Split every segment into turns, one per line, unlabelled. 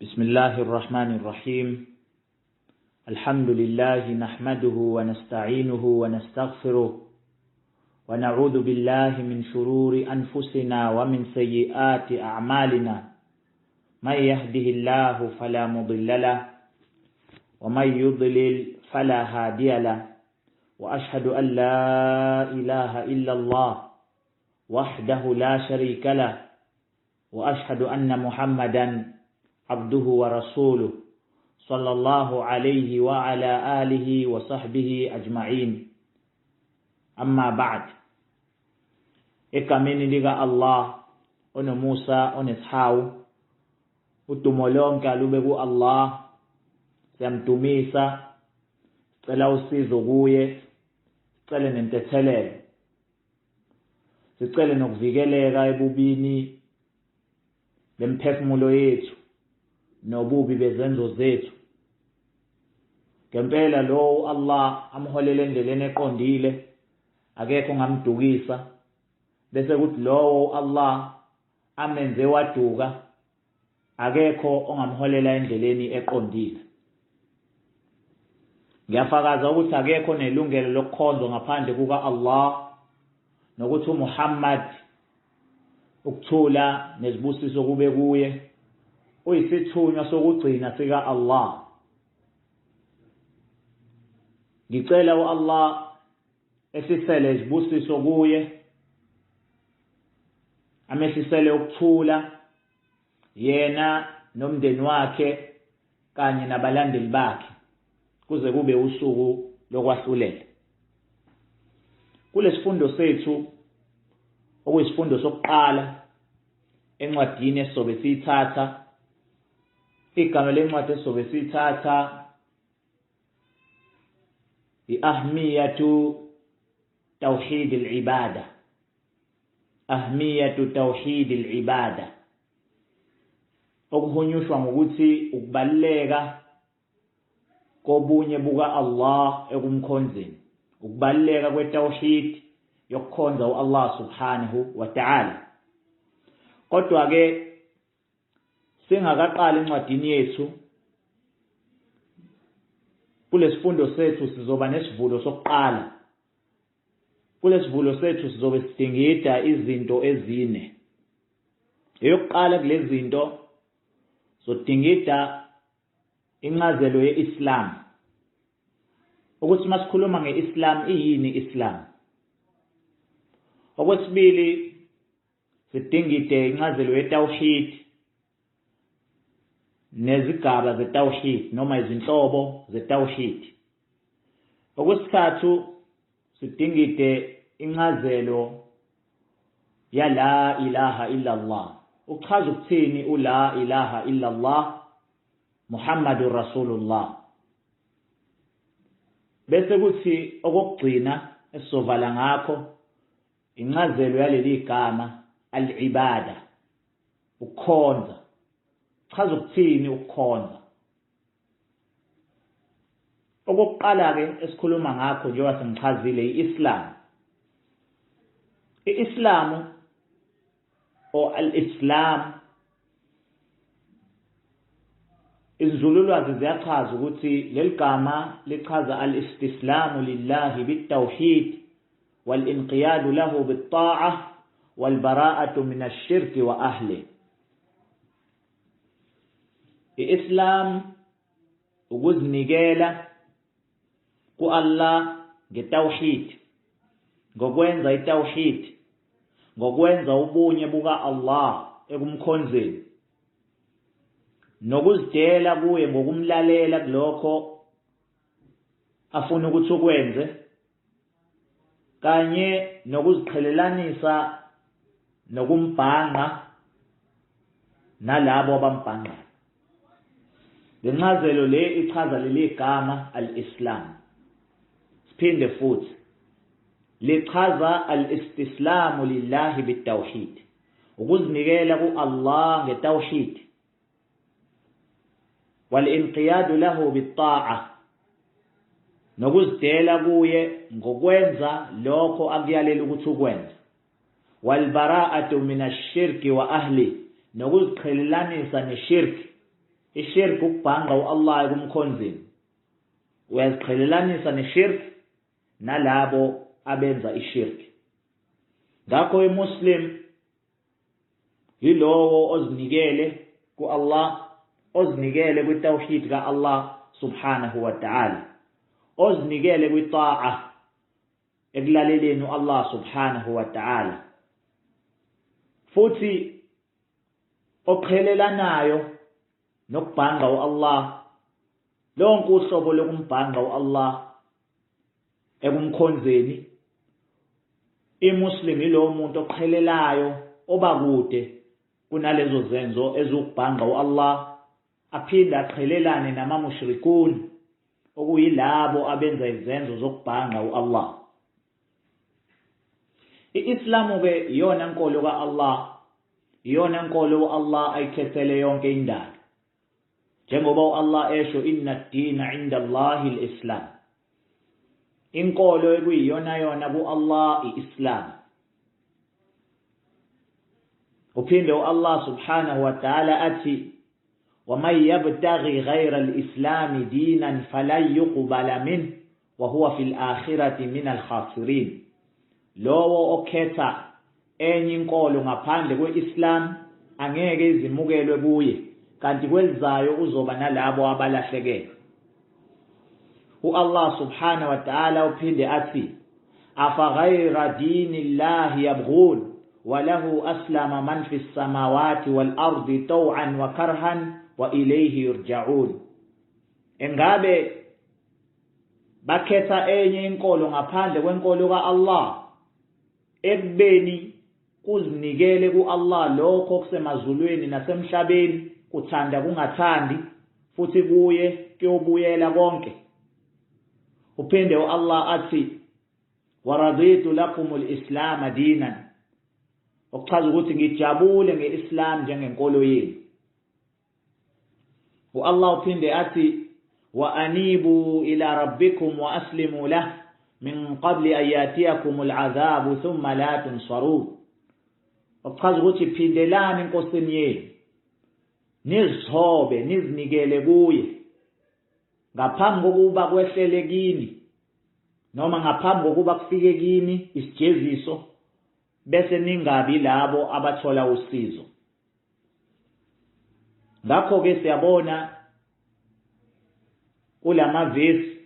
بسم الله الرحمن الرحيم. الحمد لله نحمده ونستعينه ونستغفره ونعوذ بالله من شرور أنفسنا ومن سيئات أعمالنا. من يهده الله فلا مضل له ومن يضلل فلا هادي له وأشهد أن لا إله إلا الله وحده لا شريك له وأشهد أن محمدا عبده ورسوله صلى الله عليه وعلى آله وصحبه أجمعين. أما بعد. Egameni lika Allah onomusa oneshawu udumo lonke alube ku Allah. Siyamdumisa, sicela usizo kuye, sicele nentethelelo, sicele nokuvikeleka ebubini bemphefumulo yethu nobubi bezenzo zethu. Ngempela lo Allah amholele endleleni eqondile, akekho ngamdukisa. Bese kuthi lo Allah amenze waduka, akekho ongamholela endleleni eqondile. Ngiyafakaza ukuthi akekho nelungelo lokukhonzwa ngaphandle kuka Allah, nokuthi uMuhammad ukuthula nezibusiso kube kuye uyisithunywa sokugcina sika Allah. Ngicela uAllah esisele izibusiso kuye, amesisele ukuthula yena nomndeni wakhe kanye nabalandeli bakhe kuze kube usuku lokwahlulela. Kulesifundo sethu okuyisifundo sokuqala encwadini esizobe siyithatha, igama lencwadi esizobe siyithatha ahmiyatu tawhid al-ibada. Ahmiyatu tawhid al-ibada, okuhunyushwa ngokuthi ukubaluleka kobunye buka Allah ekumkhonzeni, ukubaluleka kwetawhid yokukhonza uAllah subhanahu wa ta'ala. Kodwa ke singakaqali encwadini yethu, kulesifundo sethu sizoba nesivulo sokuqala. Kulesivulo sethu sizobe sidingida izinto ezine. Eyokuqala kulezi zinto sodingida incazelo yeIslam, ukuthi masikhuluma ngeIslam iyini Islam. Okwesibili sidingide incazelo yetawhid nezigaba zetawhid noma izinhlobo zetawhid. Okwesithathu sidingide incazelo ya la ilaha illa Allah. Uchaza ukuthini ula ilaha illa Allah Muhammadur Rasulullah. Bese kuthi okugcina esizovala ngakho incazelo yaleli gama al-ibada, ukukhonza. Chaza ukuthini ukukhonza. Okokuqala ke esikhuluma ngakho njengoba sengichazile iIslam. iIslam o al-Islam, izululwazi ziyachaza ukuthi leli gama lichaza al-istislamu lillahi bit-tawhid wal-inqiyadu lahu bit-ta'ah wal-bara'atu min ash-shirki wa ahli. iIslam ukuzinikela ku Allah ngetawhid, ngokwenza itawhid, ngokwenza ubunye buka Allah ekumkhonzeni, nokuzidela kuye ngokumlalela kulokho afuna ukuthi ukwenze, kanye nokuziqhelelanisa nokumbhanga nalabo abambhanga. Lencazelo le ichaza leli gama al-Islam. Siphinde futhi lichaza al-istislamu lillahi bit-tawhid, ukuzinikela ku Allah ngetawhid, wal-inqiyadu lahu bit-ta'ah, nokuzidela kuye ngokwenza lokho akuyalela ukuthi ukwenza, wal-bara'atu min ash-shirki wa ahli, nokuziqhelelanisa neshirki ishirk ukubhanga uAllah kumkhonzeni uyaziqhelelanisa neshirk nalabo abenza ishirk. Ngakho imuslim yilowo ozinikele kuAllah, ozinikele kwitawhid kaAllah subhanahu wa ta'ala, ozinikele kwita'a ekulaleleni uAllah subhanahu wa ta'ala, futhi oqhelelanayo nokubhanga uAllah lonke uhlobo lokumbhanga uAllah ekumkhonzeni. Imuslim yilowo muntu oqhelelayo obakude kunalezo zenzo ezukubhanga uAllah, aphinde aqhelelane namamushrikun okuyilabo abenza izenzo zokubhanga uAllah. Iislamu ke iyona nkolo kaAllah, iyona nkolo uAllah ayikhethele yonke indalo, njengoba uAllah esho inna ad-dina 'inda Allahi al-Islam. Inkolo ekuyiyona yona kuAllah iIslam. Uphinde uAllah subhanahu wa ta'ala athi وَمَنْ يَبْتَغِي غَيْرَ الْإِسْلَامِ دِينًا فَلَنْ يُقْبَلَ مِنْهُ وَهُوَ فِي الْآخِرَةِ مِنَ الْخَاسِرِينَ. Lowo okhetha enye inkolo ngaphandle kweIslam angeke izimukelwe kuye, kanti kwelizayo uzoba nalabo abalahlekelwe. uAllah subhanahu wa ta'ala uphinde athi afaghayra dinillahi yabghun wa lahu aslama man fis samawati wal ardi taw'an wa karhan wa ilayhi yurja'un. Engabe bakhetha enye inkolo ngaphandle kwenkolo kaAllah ekubeni kuzinikele kuAllah lokho kusemazulwini nasemhlabeni, kuthanda kungathandi, futhi kuye kuyobuyela konke. Uphinde uAllah athi waraditu lakumul islam dinan, okuchaza ukuthi ngijabule ngeIslam njengenkolo yenu. uAllah uphinde athi wa anibu ila rabbikum wa aslimu lahu min qabli an yatiyakumul adhabu thumma la tunsarun. Okuchaza ukuthi phindelani enkosini yenu, nizithobe nizinikele kuye ngaphambi kokuba kwehlele kini, noma ngaphambi kokuba kufike kini isijeziso, bese ningabi labo abathola usizo. Ngakho ke siyabona kulama verse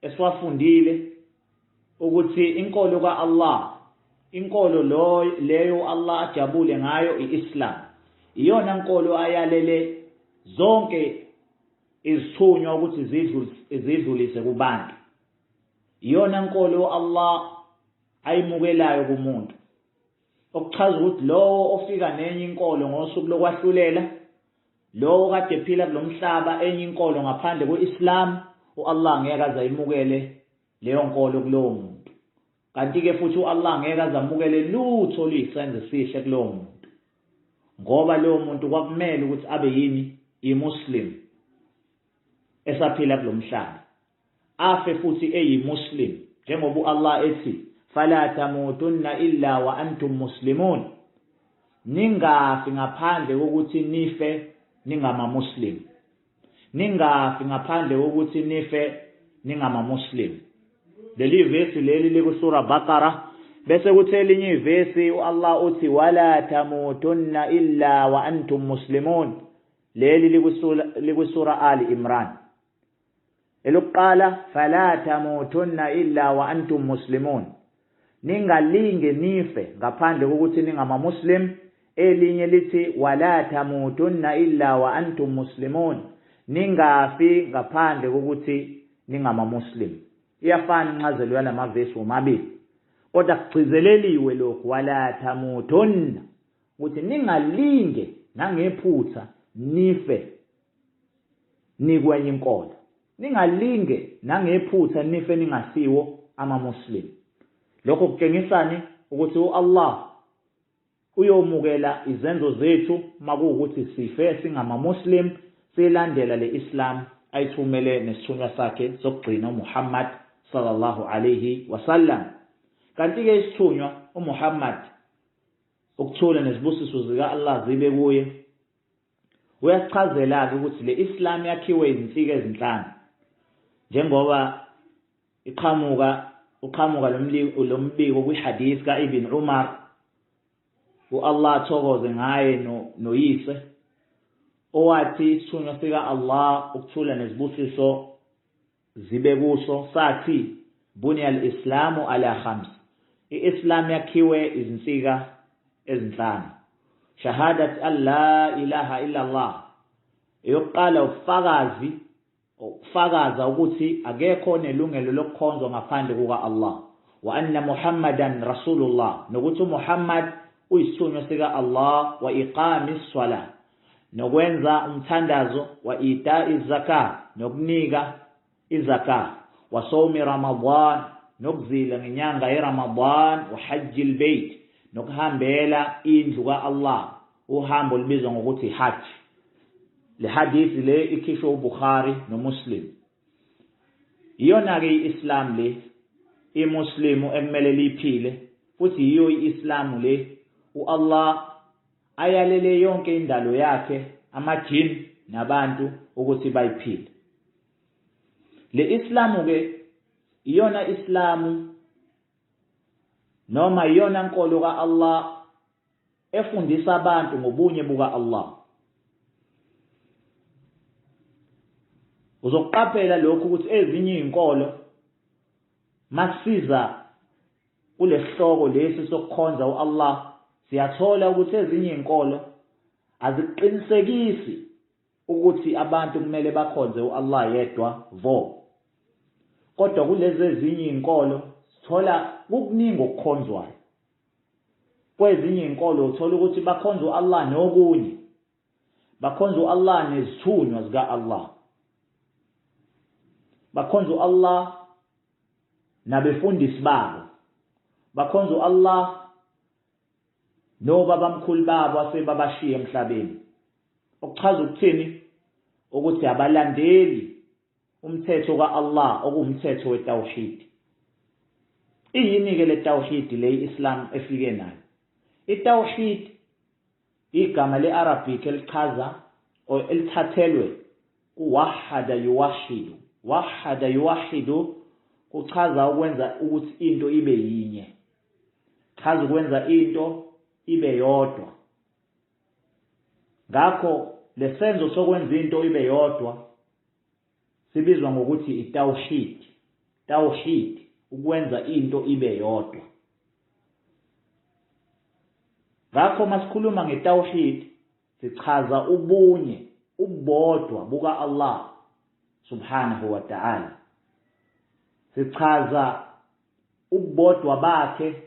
esiwafundile ukuthi inkolo kaAllah, inkolo leyo Allah ajabule ngayo iIslam, iyona nkolo ayalele zonke izithunywa ukuthi zidlulise kubantu. Iyona nkolo Allah ayimukelayo kumuntu, okuchaza ukuthi lowo ofika nenye inkolo ngosuku lokwahlulela, lowo kade ephila kulomhlaba enye inkolo ngaphandle kweIslam, uAllah ngeke azayimukele leyo nkolo kulowo muntu. Kanti ke futhi uAllah ngeke azamukele lutho oluyisenzo esihle kulowo muntu, ngoba lowo muntu kwakumele ukuthi abe yini imuslim esaphila kulomhlaba, afe futhi eyimuslim, njengoba uAllah ethi fala tamutunna illa wa antum muslimun, ningafi ngaphandle kokuthi nife ningamamuslim, ningafi ngaphandle kokuthi nife ningamamuslim. Leli verse leli likusura Baqara, bese kuthi elinye ivesi uAllah uthi wala tamutunna illa wa antum muslimun, leli likusura Ali Imran. Elokuqala fala tamutunna illa wa antum muslimun, ningalinge nife ngaphandle kokuthi ningamamuslim. Elinye lithi wala tamutunna illa wa antum muslimun, ningafi ngaphandle kokuthi ningamamuslim. Iyafana incazelo yalama verse omabili, kodwa kugcizeleliwe lokhu wala tamutunna ukuthi ningalinge nangephutha nife nikwenye inkolo, ningalinge nangephutha nife ningasiwo amamuslim. Lokho kutshengisani ukuthi uAllah uyomukela izenzo zethu makuwukuthi sife singamamuslim, silandela leIslam ayithumele nesithunywa sakhe sokugcina uMuhammad sallallahu alayhi wasallam. Kanti ke isithunywa uMuhammad, ukuthula nezibusiso zika Allah zibe kuye, uyasichazela ukuthi le Islam yakhiwe izinsika ezinhlanu njengoba uqhamuka lombiko kwihadith kaIbn Umar Allah thokoze ngaye noyise owathi isithunywa sika Allah ukuthula nezibusiso zibe kuso sathi bunya al-islamu ala khams i-Islam yakhiwe izinsika ezinhlanu shahadat an la ilaha illa Allah eyokuqala ukufakaza ukuthi akekho nelungelo lokukhonzwa ngaphandle kuka Allah wa anna Muhammadan rasulullah nokuthi Muhammad uyisithunywa sika Allah wa iqamis salah nokwenza umthandazo wa ita'i zakah nokunika izakah wa sawmi ramadan nokuzila ngenyanga yeRamadan wa hajjil bayt nokuhambela indlu ka-Allah uhambo libizwa ngokuthi hajj le hadith le ikhishwe uBukhari noMuslim iyona ke iIslam le imuslimu ekumele liphile futhi yiyo iIslam le uAllah ayalele yonke indalo yakhe amajini nabantu ukuthi bayiphile le Islam ke iyona Islamu noma iyona nkolo kaAllah efundisa abantu ngobunye buka Allah uzoqaphela lokhu ukuthi ezinye izinkolo masiza kulesihloko lesi sokukhonza uAllah siyathola ukuthi ezinye izinkolo aziqinisekisi ukuthi abantu kumele bakhonze uAllah yedwa vo kodwa kulezi ezinye izinkolo sithola kukuningi okukhonzwayo kwezinye izinkolo uthola ukuthi bakhonza uAllah nokunye bakhonza uAllah nezithunywa zika Allah bakhonza uAllah nabefundisi babo bakhonza uAllah nobabamkhulu babo asebabashiya emhlabeni okuchaza ukuthini ukuthi abalandeli umthetho kaAllah okuwumthetho wetawhid iyini ke le tawhid le Islam efike nayo itawhid igama leArabic elichaza elithathelwe kuwahada yuwahhidu kuchaza ukwenza ukuthi into ibe yinye chaza ukwenza into ibe yodwa ngakho lesenzo sokwenza into ibe yodwa sibizwa ngokuthi tawhid ukwenza into ibe yodwa ngakho masikhuluma ngetawhid sichaza ubunye ubodwa buka Allah subhanahu wa ta'ala sichaza ubodwa bakhe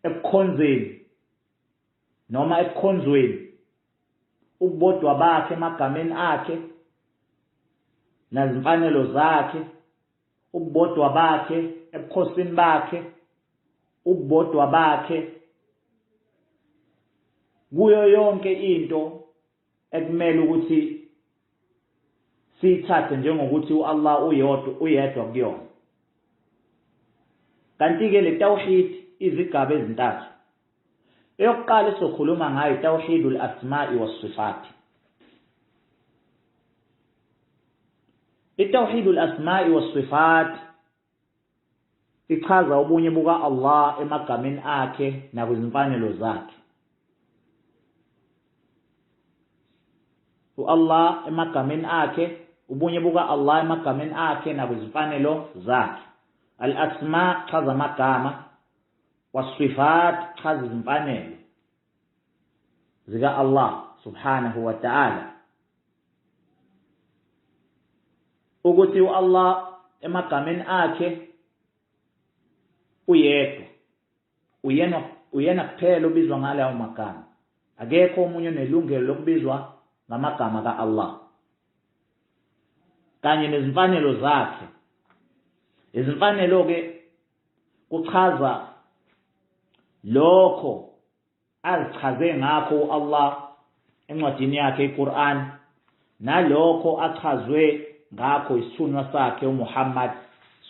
ekukhonzeni noma ekukhonzweni ubodwa bakhe emagameni akhe nazimfanelo zakhe ubodwa bakhe ebukhosini bakhe ubodwa bakhe kuyo yonke into ekumele ukuthi siyithathe njengokuthi uAllah uyedwa kuyona kanti ke le tawhid izigaba ezintathu eyokuqala sokhuluma ngayo tawhidul asma'i was sifat itawhidul asma'i was sifat ichaza ubunye buka Allah emagameni akhe nakuzimfanelo zakhe uAllah emagameni akhe ubunye buka Allah emagameni akhe nakuzimfanelo zakhe al-asma chaza amagama was-sifat chaza izimfanelo zika Allah subhanahu wa ta'ala ukuthi uAllah emagameni akhe uyedwa uyena kuphela ubizwa ngalawo magama akekho omunye onelungelo lokubizwa ngamagama kaAllah kanye nezimfanelo zakhe izimfanelo ke kuchaza lokho azichaze ngakho uAllah encwadini yakhe iQur'an nalokho achazwe ngakho isithunywa sakhe uMuhammad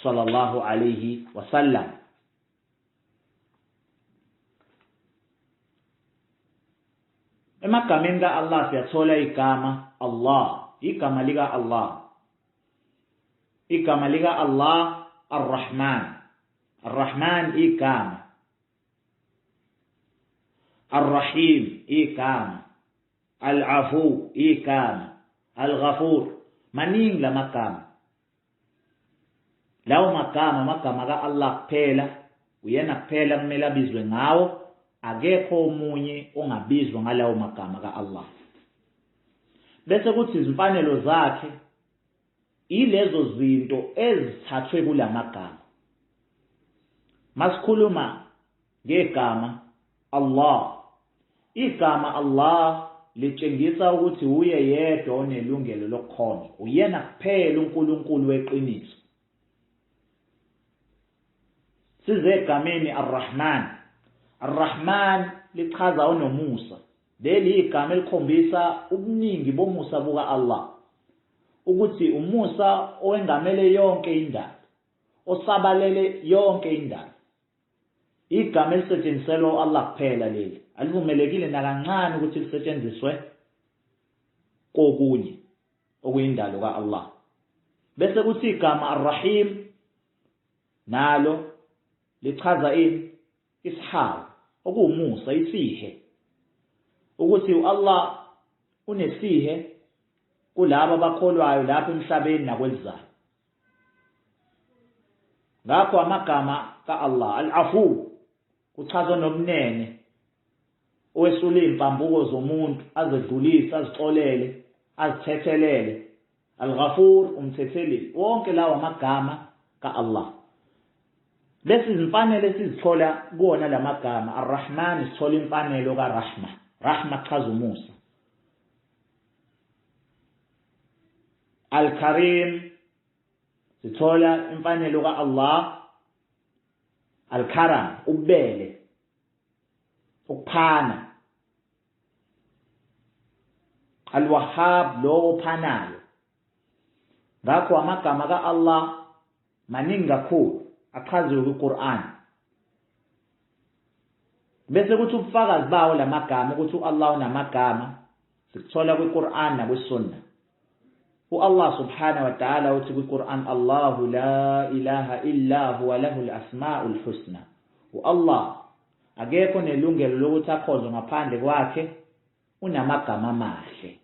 sallallahu alayhi wasallam Emagameni ka-Allah siyathola igama Allah, igama lika Allah. Igama lika Allah Ar-Rahman. Ar-Rahman igama. Ar-Rahim igama. Al-Afu igama. Al-Ghafur. Maningi lamagama. Lawo magama ka Allah kuphela, uyena kuphela kumele abizwe ngawo. Akekho omunye ongabizwa ngalawo magama ka Allah. Bese kuthi izimfanelo zakhe ilezo zinto ezithathwe kulamagama. Masikhuluma ngegama Allah. Igama Allah litshengisa ukuthi uye yedwa onelungelo lokukhonza. Uyena kuphela uNkulunkulu weqiniso. Size egameni Ar-Rahman. Ar-Rahman lichaza unomusa. Leli igama elikhombisa ubuningi bomusa buka Allah. Ukuthi umusa owengamele yonke indalo, osabalele yonke indalo. Igama elisetshenziswa Allah kuphela leli. Alivumelekile nakancane ukuthi lisetshenziswe kokunye okuyindalo ka Allah. Bese kuthi igama Ar-Rahim nalo lichaza ini? Isihawu, okuwumusa, isihe. Ukuthi Allah unesihe kulabo abakholwayo lapha emhlabeni nakwelizayo. Ngakho amagama ka Allah, Al-Afu, kuchaza nobunene, owesula impambuko zomuntu, azedlulisa, azixolele, azithethelele. Al-Ghafur, umthetheleli. Wonke lawo amagama ka Allah. Lesi izimfanelo esizithola kuwona lamagama. Ar-Rahman sithola imfanelo kaRahma. Rahma kuchaza umusa. Al-Karim sithola imfanelo ka Allah. Al-Karam, ubele, ukuphana. Al-Wahhab, lo ophanayo. Ngakho amagama ka Allah maningi kakhulu achaziwe kwiQuran. Bese kuthi ubufakazi bawo lamagama ukuthi uAllah unamagama sikuthola kwiQuran nakwiSunna. Allah subhanahu wa ta'ala uthi kwiQuran, Allahu la ilaha illa huwa lahul asmaul husna. Allah akekho nelungelo lokuthi akhonzwe ngaphandle kwakhe, unamagama amahle.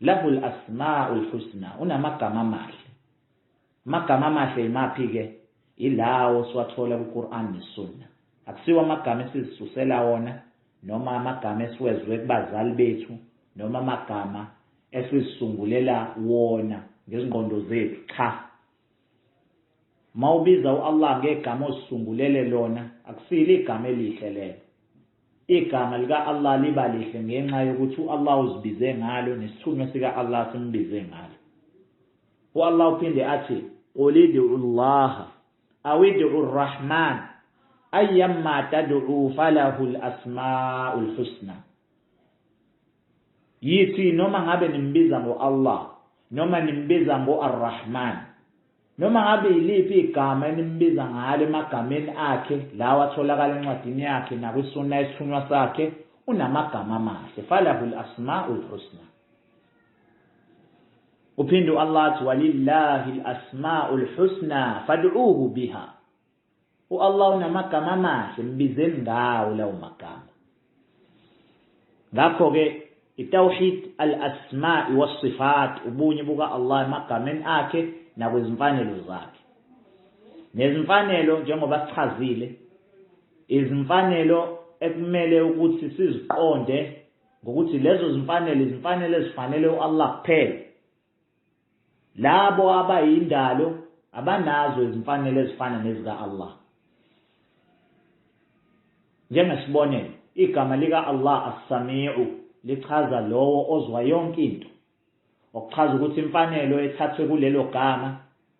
Lahul asmaul husna, unamagama amahle. Amagama amahle imaphi ke? Ilawo siwathola kwiQuran neSunna. Akusiwa amagama esizisusela wona, noma amagama esiwezwe kubazali bethu, noma amagama esizisungulela wona ngezingqondo zethu. Cha. Mawubiza uAllah ngegama osungulele lona, akusile igama elihle lelo. Igama lika Allah liba lihle ngenxa yokuthi uAllah uzibize ngalo nesithunywa sika Allah simbize ngalo. uAllah uphinde athi, qul ud'u Allah aw ud'u ar-Rahman ayyamma tad'u falahu al-asma'ul husna. Yithi noma ngabe nimbiza ngoAllah, noma nimbiza ngoAr-Rahman, noma ngabe yiliphi igama nimbiza ngalo emagameni akhe lawa atholakala encwadini yakhe nakwiSunna esithunywa sakhe, unamagama amahle. Falahu al-asma'ul husna. Uphindu Allah athi, walillahi al-asma'ul husna fad'uhu biha. uAllah unamagama amahle, mbizeni ngawo lawo magama. Ngakho ke itawhid al-asma'i was-sifat, ubunye buka Allah emagameni akhe nakwezimfanelo zakhe. Nezimfanelo njengoba sichazile, izimfanelo ekumele ukuthi siziqonde ngokuthi lezo zimfanelo izimfanelo ezifanele uAllah kuphela. Labo abayindalo abanazo izimfanelo ezifana nezika Allah. Njengesibonelo, igama lika Allah As-Sami'u lichaza lowo ozwa yonke into. Okuchaza ukuthi imfanelo ethathwe kulelo gama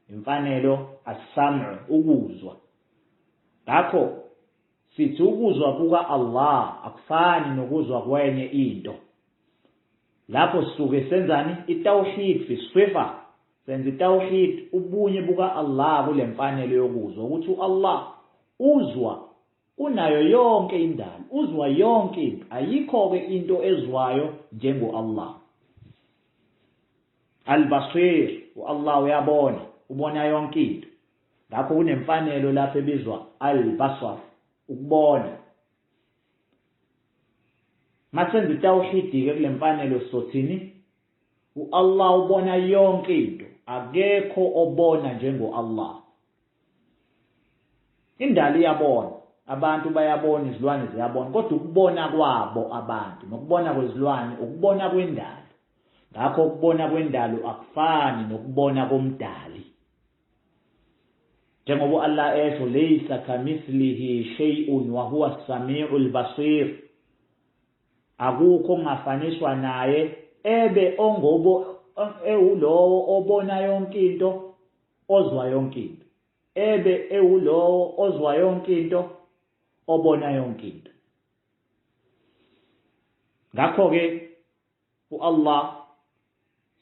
imfanelo as-sam'u, ukuzwa. Ngakho sithi ukuzwa buka Allah akufani nokuzwa kwenye into. Lapho sisuke senzani? Itawhid fi sifa. Senza itawhid ubunye buka Allah kule mfanelo yokuzwa, ukuthi uAllah uzwa unayo yonke indalo, uzwa yonke into, ayikho-ke into ezwayo njengo-Allah. Al-Basir, u-Allah uyabona, ubona yonke into. Ngakho kunemfanelo lapho ebizwa al-Basar, ukubona. Masenze itawhidi-ke kule mfanelo sothini? U-Allah ubona yonke into, akekho obona njengo-Allah. Indalo iyabona, abantu bayabona, izilwane ziyabona, kodwa ukubona kwabo abantu nokubona kwezilwane ukubona kwendalo. Ngakho ukubona kwendalo akufani nokubona komdali. Njengoba Allah esho laysa kamithlihi shay'un wa huwa as-sami'ul basir, akukho ongafaniswa naye, ebe ewulowo obona yonke into, ozwa yonke into, ebe ewulowo ozwa yonke into, obona yonke into. Ngakho-ke u-Allah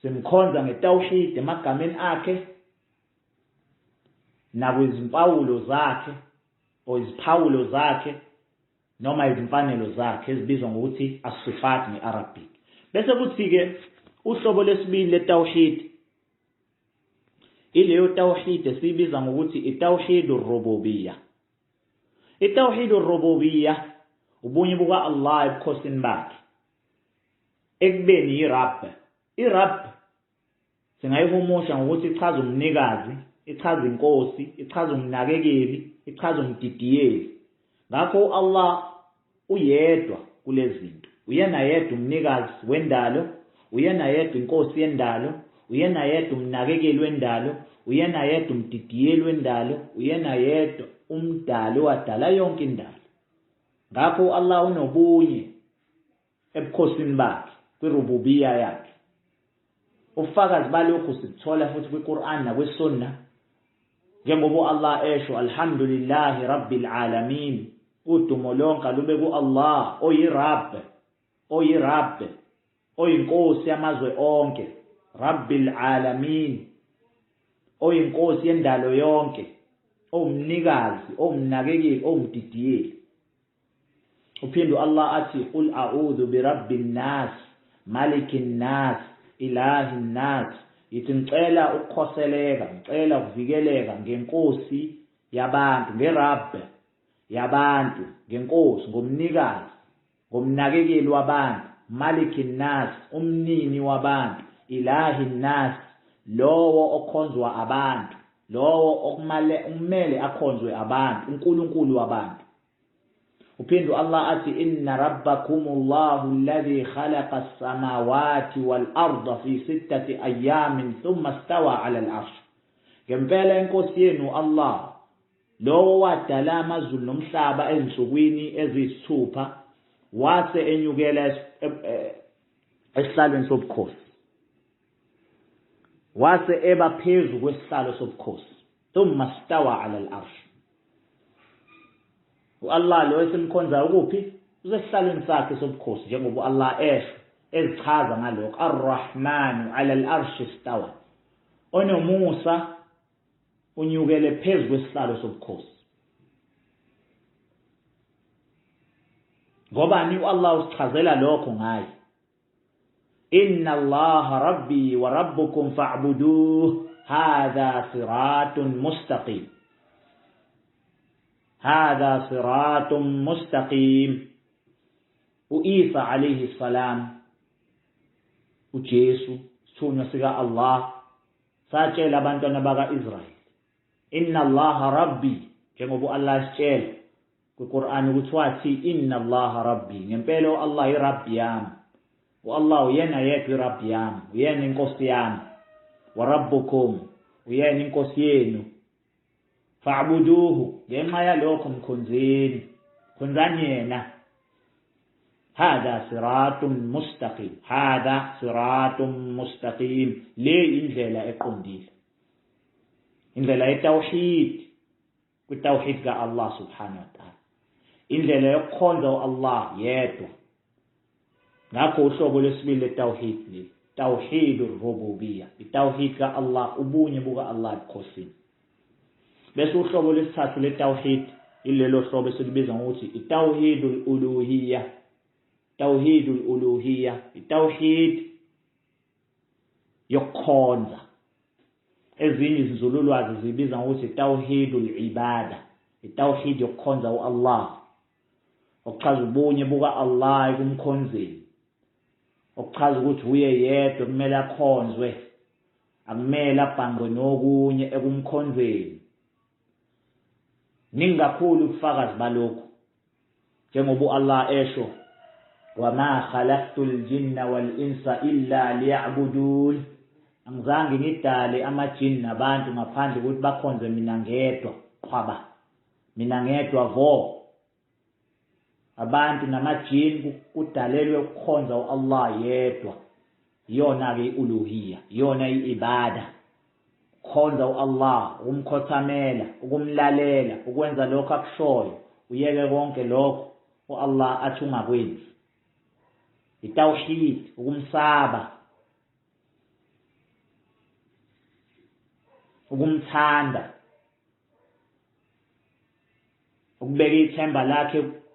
simkhonza ngetawhid emagameni akhe nakwizimpawulo zakhe o iziphawulo zakhe noma izimfanelo zakhe ezibizwa ngokuthi as-sifat nge-Arabic. Bese kuthi-ke uhlobo lesibili letawhid, ileyo tawhid esibiza ngokuthi itawhidur rububiyyah. Itawhidur rububiyyah ubunye buka Allah ebukhosini bakhe, ekubeni yirabb. Irabb singayihumusha ngokuthi ichaza umnikazi, ichaza inkosi, ichaza umnakekeli, ichaza umdidiyeli. Ngakho Allah uyedwa kulezi zinto. Uyena yedwa umnikazi wendalo, uyena yedwa inkosi yendalo, uyena yedwa umnakekeli wendalo, uyena yedwa umdidiyeli wendalo, uyena yedwa umdali wadala yonke indalo. Ngakho Allah unobunye ebukhosini bakhe, kwirububiyya yakhe. Ufakazi balokhu sikuthola futhi kwiQur'an nakwiSunnah, njengoba Allah esho alhamdulillahi rabbil alamin, udumo lonke lube ku-Allah oyirabb, oyinkosi yamazwe onke, rabbil alamin, oyinkosi yendalo yonke, owumnikazi, owumnakekeli, owumdidiyeli. Uphinde Allah athi qul a'udhu birabbin nas, malikin nas, ilahin nas. Yithi ngicela ukukhoseleka, ngicela ukuvikeleka ngenkosi yabantu, ngerabbe yabantu, ngenkosi, ngomnikazi, ngomnakekeli wabantu, malikin nas, umnini wabantu, ilahin nas, lowo okhonzwa abantu, lowo okumele akhonzwe abantu, uNkulunkulu wabantu. Uphinde Allah athi inna rabbakumullahu alladhi khalaqa as-samawati wal arda fi 6 ayamin thumma istawa 'ala al-'arsh. Ngempela inkosi yenu Allah, lowo wadala amazulu nomhlaba ezinsukwini eziyisithupha, wase enyukela esihlalweni sobukhosi, wase eba phezu kwesihlalo sobukhosi, thumma istawa 'ala al-'arsh. Allah lo esimkhonza ukuphi? Usesihlalweni sakhe sobukhosi, njengoba Allah esho ezichaza ngalokho, ar-Rahmanu 'ala al-'arshi istawa, onomusa unyukele phezu kwesihlalo sobukhosi. Ngobani Allah usichazela lokho ngaye? Inna Allaha rabbi wa rabbukum fa'buduhu hadha siratun mustaqim. هذا صراط مستقيم. وإيسى عليه السلام وجيسو سونا سيغا الله ساتشي لبانتونا بغا إسرائيل إن الله ربي كما بو الله ساتشي القرآن وتواتي إن الله ربي نمبيلو الله ربي يام والله ينا يكي ربي يام وينا نكوستي يام وربكم وينا نكوستينو fa'buduhu, ngenxa yalokho mkhonzeni, khonzani yena. Hadha siratun mustaqim, hadha siratun mustaqim, le indlela eqondile, indlela yetawhid, kwitawhid ka Allah subhanahu wa ta'ala, indlela yokukhonza Allah yedwa. Ngakho uhlobo lesibili letawhid le, tawhidur rububiyyah, itawhid ka Allah, ubunye buka Allah ebukhosini. Bese uhlobo lesithathu letawhid ilelo hlobo esilibiza ngokuthi itawhidul uluhiyya. Tawhidul uluhiyya, itawhid yokukhonza. Ezinye izinzululwazi zibiza ngokuthi tawhidul ibada, itawhid yokukhonza uAllah. Okuchaza ubunye buka Allah ekumkhonzeni. Okuchaza ukuthi uye yedwa kumele akhonzwe, akumele abhangwe nokunye ekumkhonzeni. Ningakhulu ubufakazi balokho. Njengoba Allah esho, wama khalaqtul jinna wal insa illa liya'budun. Angizange ngidale amajini nabantu ngaphandle ukuthi bakhonze mina ngedwa. Qhaba. Mina ngedwa vo. Abantu namajini kudalelwe ukukhonza uAllah yedwa. Yona ke uluhiyya, yona iibada. Khonza uAllah, ukumkhothamela, ukumlalela, ukwenza lokho akushoyo, uyeke konke lokho uAllah athi ungakwenzi. Itawhid, ukumsaba, ukumthanda, ukubeka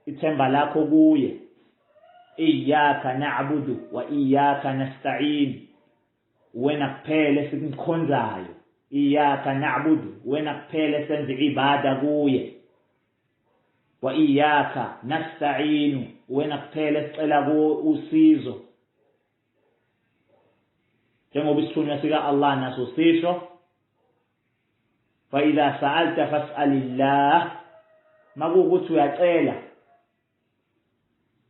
ithemba lakho kuye. Iyyaka na'budu wa iyyaka nasta'in. Wena kuphela sikumkhonzayo. Iyyaka na'budu, wena kuphela senze ibada kuye. Wa iyyaka nasta'in, wena kuphela sicela kuwe usizo. Njengoba isithunywa sika Allah naso sisho, fa idha sa'alta fas'alillah. Makuwukuthi uyacela,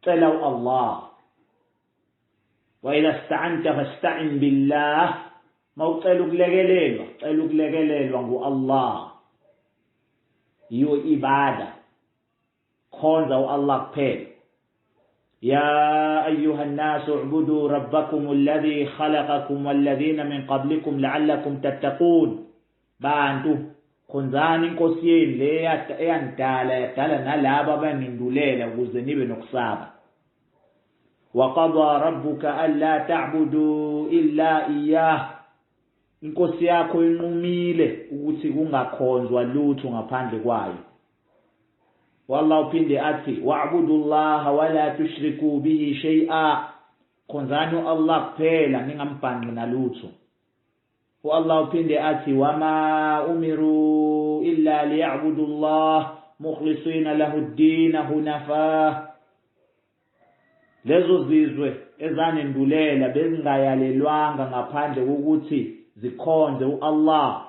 cela uAllah. Wa idha ista'anta fasta'in billah. Mawucela ukulekelelwa, cela ukulekelelwa nguAllah. Yiyo ibada. Khonza uAllah kuphela. Ya ayyuhan nasu u'budu rabbakum alladhi khalaqakum walladhina min qablikum la'allakum tattaqun. Bantu, khonzani inkosi yenu le yadala nalabo abanindulela ukuze nibe nokusaba. Wa qada rabbuka alla ta'budu illa iyyah. Inkosi yakho inqumile ukuthi kungakhonzwa lutho ngaphandle kwayo. Wallahu uphinde athi wa'budullaha wa la tushriku bihi shay'a. Khonzani Allah kuphela ningambhanqi nalutho. Allah uphinde athi wama umiru illa liya'budullah mukhlisina lahu ad-din hunafa. Lezo zizwe ezanendulela bezingayalelwanga ngaphandle kokuthi zikhonze uAllah,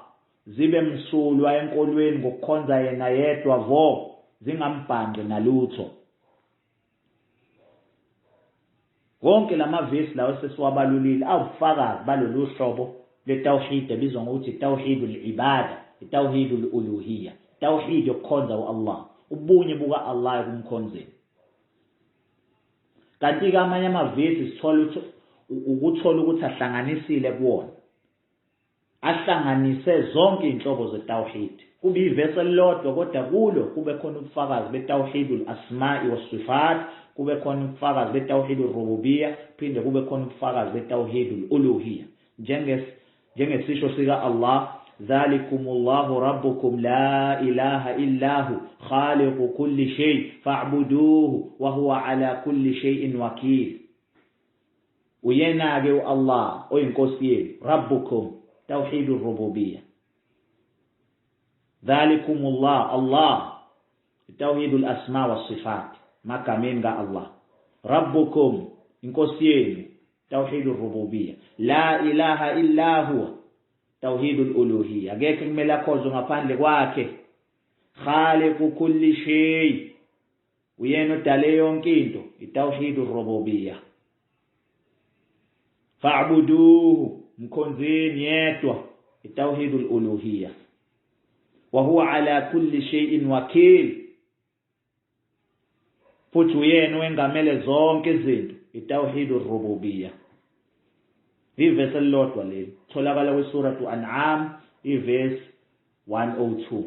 zibe msulwa enkolweni ngokukhonza yena yedwa vo, zingambhanqi nalutho. Wonke lamavesi lawo sesiwabalulile awufakazi balolu hlobo letawhid ebizwa ngokuthi tawhidul ibada, tawhidul uluhiyya, tawhid yokukhonza uAllah, ubunye buka Allah ekumkhonzeni. Kanti ke amanye amavesi sithola ukuthi ahlanganisile kuwona. Ahlanganise zonke inhlobo zetawhid. Kube ivesi elilodwa kodwa kulo kube khona ubufakazi betawhidul asma'i was sifat, kube khona ubufakazi betawhidul rububiyya, phinde kube khona ubufakazi betawhidul uluhiyya. Njengesisho sika Allah, Dhalikumullahu rabbukum la ilaha illahu khaliqu kulli shay fa'buduhu wa huwa ala kulli shay'in wakil. Uyena-ke uAllah oyinkosi yenu, rabbukum, tawhidur rububiyya. Dhalikumullah, Allah, tawhidul asma was sifat, makameni ka Allah. Rabbukum, inkosi yenu, tawhidur rububiyya. La ilaha illa huwa, tawhidul uluhiyya. Ngeke kumele akhonzwe ngaphandle kwakhe. Khaliqu kulli shay, uyena odale yonke into, itawhidur rububiyya. Fa'buduhu, mkhonzeni yedwa, itawhidul uluhiyya. Wa huwa ala kulli shay'in wakil, futhi uyena wengamele zonke izinto, itawhidur rububiyya. Ivesi elilodwa leli tholakala kwisuratu An'am ivesi 102.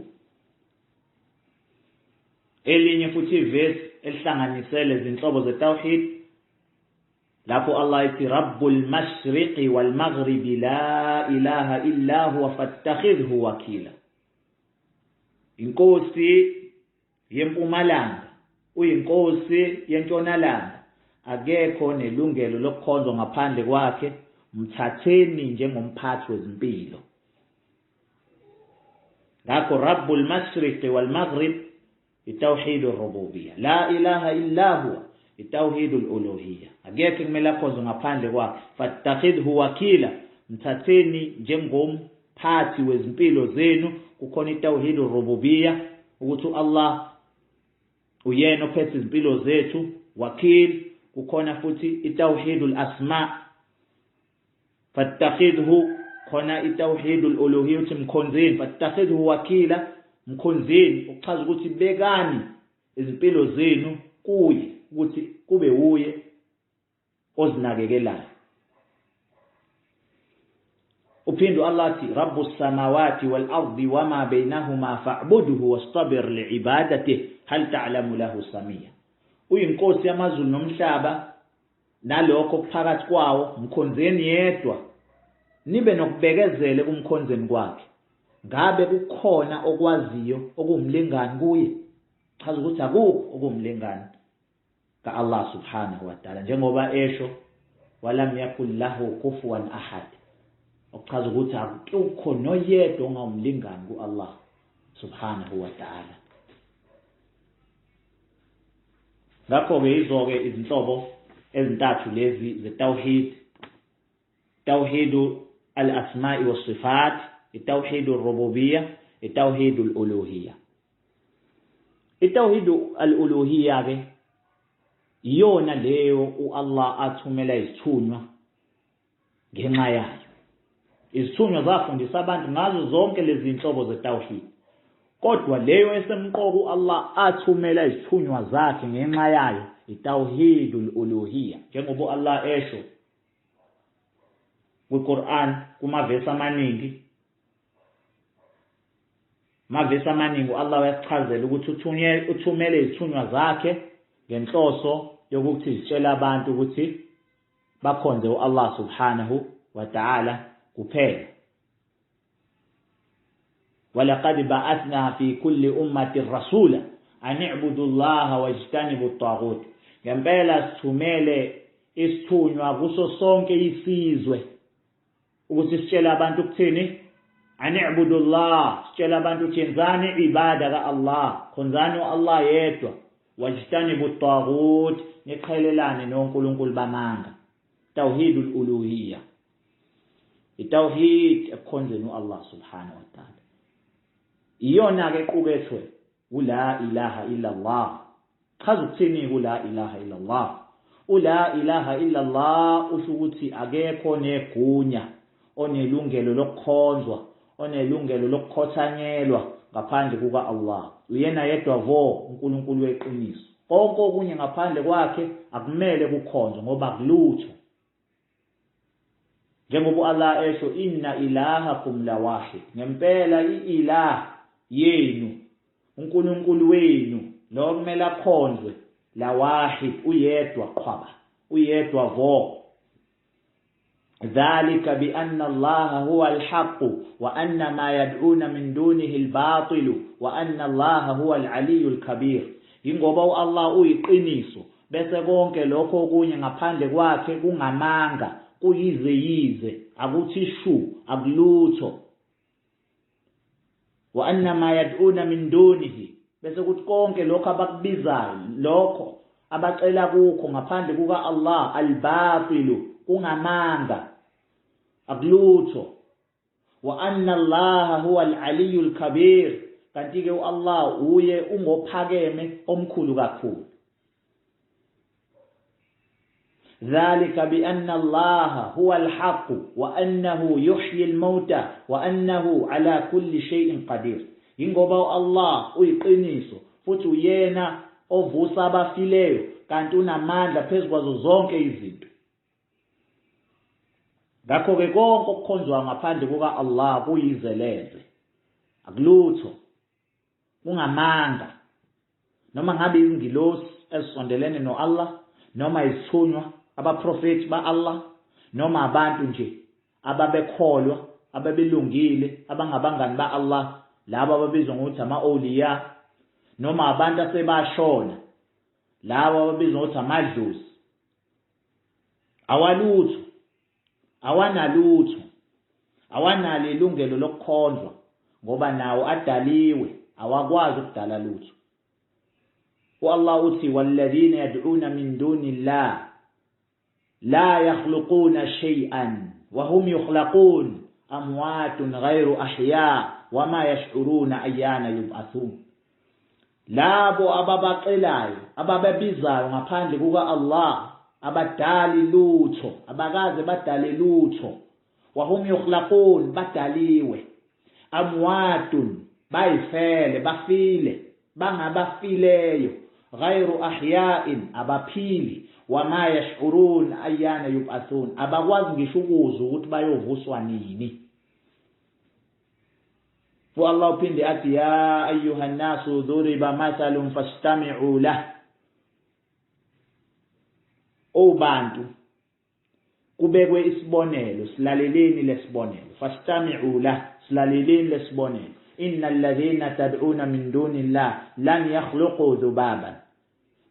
Elinye futhi ivesi elihlanganisele izinhlobo zetawhid lapho Allah ithi Rabbul mashriqi wal maghribi la ilaha illa huwa fattakhidhu wakila. Inkosi yempumalanga uyinkosi yentshonalanga akekho nelungelo lokukhonzwa ngaphandle kwakhe mthatheni njengomphathi wezimpilo ngakho Rabbul Mashriq wal Maghrib itawhid ar-rububiyyah la ilaha illa huwa itawhid al-uluhiyyah akekho kumele akhonzwe ngaphandle kwakhe fattakhidhu wakila mthatheni njengomphathi wezimpilo zenu kukhona itawhid ar-rububiyyah ukuthi Allah uyena ophethe izimpilo zethu wakil kukhona futhi itawhid al-asma fattakhidhu khona itawhid al-uluhiyyah uthi mkhonzeni fattakhidhu wakila mkhonzeni ukuchaza ukuthi bekani izimpilo zenu kuye ukuthi kube uye ozinakekelayo uphindu Allah athi rabbus samawati wal ardi wama bainahuma fa'budhu wastabir li'ibadatihi hal ta'lamu lahu samia uyinkosi yamazulu nomhlaba nalokho phakathi kwawo mkhonzeni yedwa nibe nokubekezele kumkhonzeni kwakhe ngabe kukhona okwaziyo okumlingani kuye chaza ukuthi akukho okumlingani ka Allah subhanahu wa ta'ala njengoba esho walam yakul lahu kufuwan ahad okuchaza ukuthi akukho noyedwa ongawumlingani ku Allah subhanahu wa ta'ala ngakho-ke izo-ke izinhlobo ezintathu lezi zetawhid tawhidu al-asma'i was-sifat itawhidu ar-rububiyyah itawhidu al-uluhiyyah itawhidu al-uluhiyyah-ke iyona leyo Allah athumela izithunywa ngenxa yayo izithunywa zafundisa abantu ngazo zonke lezi zinhlobo zetawhid kodwa leyo esemqoka Allah athumela izithunywa zakhe ngenxa yayo itawhidul uluhiyyah njengoba Allah esho kwiQuran kumavesi amaningi Allah uyachazela ukuthi uthumele izithunywa zakhe ngenhloso yokuthi zitshela abantu ukuthi bakhonze uAllah subhanahu wa ta'ala kuphela walaqad ba'athna fi kulli ummatin rasula an i'budu Allaha wajtanibu at-taghut ngempela sithumele isithunywa kuso sonke isizwe ukuthi sitshela abantu ukuthini an i'budu Allah sitshela abantu ukuthi yenzani ibada ka Allah khonzani uAllah yedwa wajtanibu at-taghut niqhelelane noNkulunkulu bamanga tawhidul uluhiyyah itawhid ekhonzeni uAllah subhanahu wa ta'ala iyona ke qukethwe ula ilaha illa Allah chaza ukuthini ula ilaha illa Allah ula ilaha illa Allah usho ukuthi akekho negunya onelungelo lokukhonzwa onelungelo lokukhothanyelwa ngaphandle kuka Allah uyena yedwa vo uNkulunkulu weqiniso konke okunye ngaphandle kwakhe akumele kukhonzwe ngoba kulutho njengoba Allah esho inna ilahakum la wahid ngempela iilah yenu uNkulunkulu wenu lo kumele akhonzwe la wahid uyedwa qhaba uyedwa vo ذلك بأن الله هو الحق وأن ما يدعون من دونه الباطل وأن الله هو العلي الكبير ingoba Allah uyiqiniso bese konke lokho okunye ngaphandle kwakhe kungamanga kuyize akuthi shu akulutho wa anna ma yad'una min dunihi bese kuthi konke lokho abakubizayo lokho abacela kukho ngaphandle kuka Allah al-batilu kungamanga akulutho wa anna Allah huwa al-aliyyul kabir kanti ke Allah uye ungophakeme omkhulu kakhulu ذلك بأن الله هو الحق وأنه يحيي الموتى وأنه على كل شيء قدير ingoba Allah uyiqiniso futhi uyena ovusa abafileyo kanti unamandla phezukwazo zonke izinto ngakho ke konke okukhonzwa ngaphandle kuka Allah kuyizeleze akulutho kungamanga noma ngabe izingilosi ezisondelene noAllah noma izithunywa abaprofeti ba Allah noma abantu nje ababekholwa ababelungile abangabangani ba Allah laba ababizwa ngokuthi ama-awliya noma abantu asebashona lawa ababizwa ukuthi amadlozi, awalutho, awanalutho, awanalo ilungelo lokukhonzwa ngoba nawo adaliwe, awakwazi ukudala lutho. Allah uthi walladhina yad'una min dunillah la yakhluquna shay'an wa hum yukhlaqun amwatun ghayru ahya wama yash'uruna ayyana yub'athun. Labo ababaqelayo abababizayo ngaphandle kuka Allah abadali lutho, abakaze badale lutho, wa hum yukhlaqun, badaliwe, amwatun, bayifele, bafile, bangabafileyo, ghayru ahya'in, abaphili, wama yash'urun ayyana yub'athun, abakwazi ngisho ukuzwa ukuthi bayovuswa nini. Allah uphinde athi ya ayyuhan nasu dhuriba mathalun fastami'u lah. O bantu, kubekwe isibonelo, silaleleni lesibonelo. Fastami'u lah, silaleleni lesibonelo. Innal ladhina tad'una min dunillah lan yakhluqu dhubaban.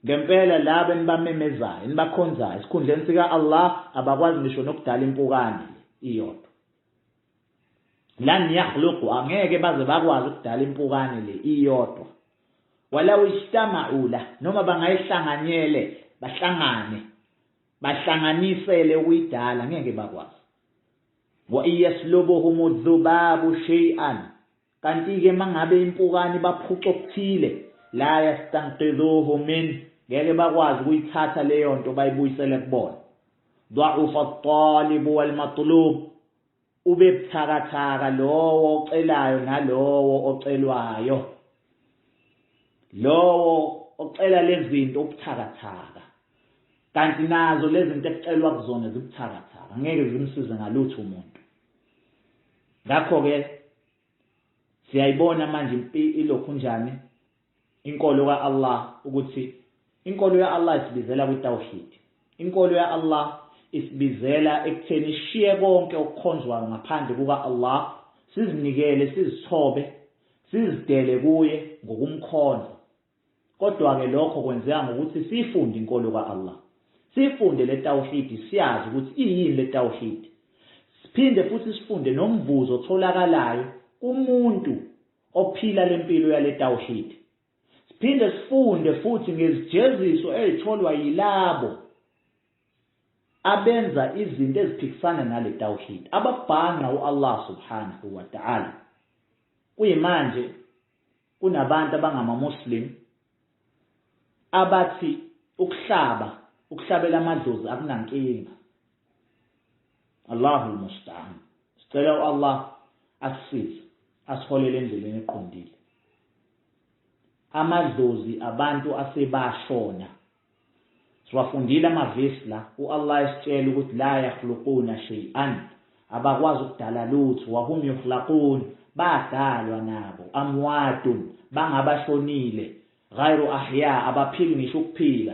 Ngempela laba enibamemezayo, enibakhonzayo esikhundleni sika Allah abakwazi ngisho nokudala impukane iyodwa. Lan yakhluqu, angeke baze bakwazi ukudala impukane le iyodwa. Walau ijtama'u lah, noma bangayihlanganyele, bahlanganisele ukuyidala, ngeke bakwazi. Wa iyaslubuhumu dhubabu shay'an, kanti-ke mangabe impukane baphuca okuthile, la yastanqidhuhu min, ngeke bakwazi ukuyithatha leyo nto bayibuyisele kubona. Dha'ufa at-talibu wal matlub, ube buthakathaka lowo ocelayo nalowo ocelwayo. Lowo ocela lezi zinto ubuthakathaka, kanti nazo lezi zinto ekucelwa kuzona zibuthakathaka, ngeke zimsize ngalutho umuntu. Ngakho-ke siyayibona manje ilokhu njani inkolo ka-Allah, ukuthi inkolo ya-Allah isibizela kwitawhid. Inkolo ya-Allah isibizela ekutheni ishiye konke okukhonzwayo ngaphandle kuka-Allah, sizinikele, sizithobe, sizidele kuye ngokumkhonza. Kodwa-ke lokho kwenzeka ngokuthi sifunde inkolo ka-Allah, sifunde le tawhid, siyazi ukuthi iyini le tawhid. Siphinde futhi sifunde nomvuzo otholakalayo kumuntu ophila lempilo yale tawhid. Siphinde sifunde futhi ngezijeziso ezitholwa yilabo abenza izinto eziphikisana nale tawhid, ababhanga u-Allah subhanahu wa ta'ala. Kuyimanje kunabantu abangama-Muslim abathi ukuhlabela amadlozi akunankinga. Allahul musta'an. Sicela u-Allah asisize, asiholele endleleni eqondile. Amadlozi abantu asebashona, siwafundile amavesi la, u-Allah esitshela ukuthi la yakhluquna shay'an, abakwazi ukudala lutho, wa hum yukhlaqun, badalwa nabo, amwatun, bangabashonile, ghayru ahya, abaphili ngisho ukuphila,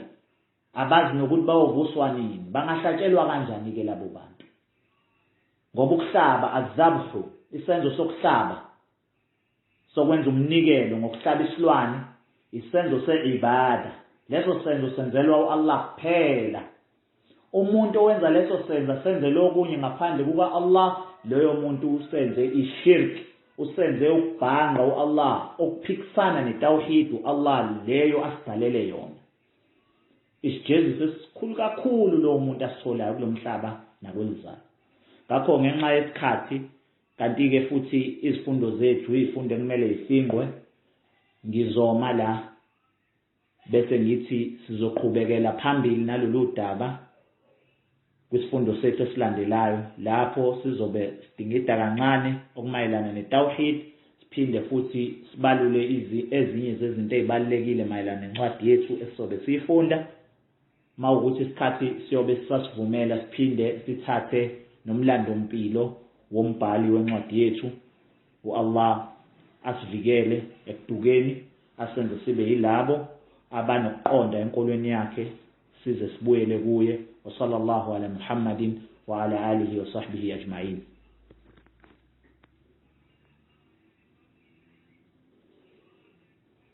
abazi nokuthi bayovuswa nini, bangahlatshelwa kanjani-ke labo bantu. Ngoba ukuhlaba azabhu, isenzo sokuhlaba, sokwenza umnikelo ngokuhlaba isilwane, isenzo se-ibada. Leso senzo senzelwa u-Allah kuphela. Umuntu owenza leso senzo senze okunye ngaphandle kuka-Allah, loyo muntu usenze ishirk, usenze ukubhanga u-Allah, okuphikisana netawhid u-Allah leyo asidalele yona. Isijeziso esikhulu kakhulu lowo muntu asitholayo kulo mhlaba nakwelizayo. Ngakho ngenxa yesikhathi, kanti-ke futhi izifundo zethu izifundo ekumele zifingwe, ngizoma la bese ngithi sizoqhubekela phambili nalolu daba kwisifundo sethu esilandelayo, lapho sizobe sidingida kancane okumayelana netawhid, siphinde futhi sibalule ezinye zezinto ezibalekile mayelana nencwadi yethu esizobe siyifunda. Mawukuthi isikhathi siyobe sisasivumela, siphinde sithathe nomlando mpilo wombhali wencwadi yethu. U-Allah asivikele ekudukeni, asenze sibe yilabo abanokuqonda enkolweni yakhe, size sibuyele kuye. Wa sallallahu ala Muhammadin wa ala alihi wa sahbihi ajma'in.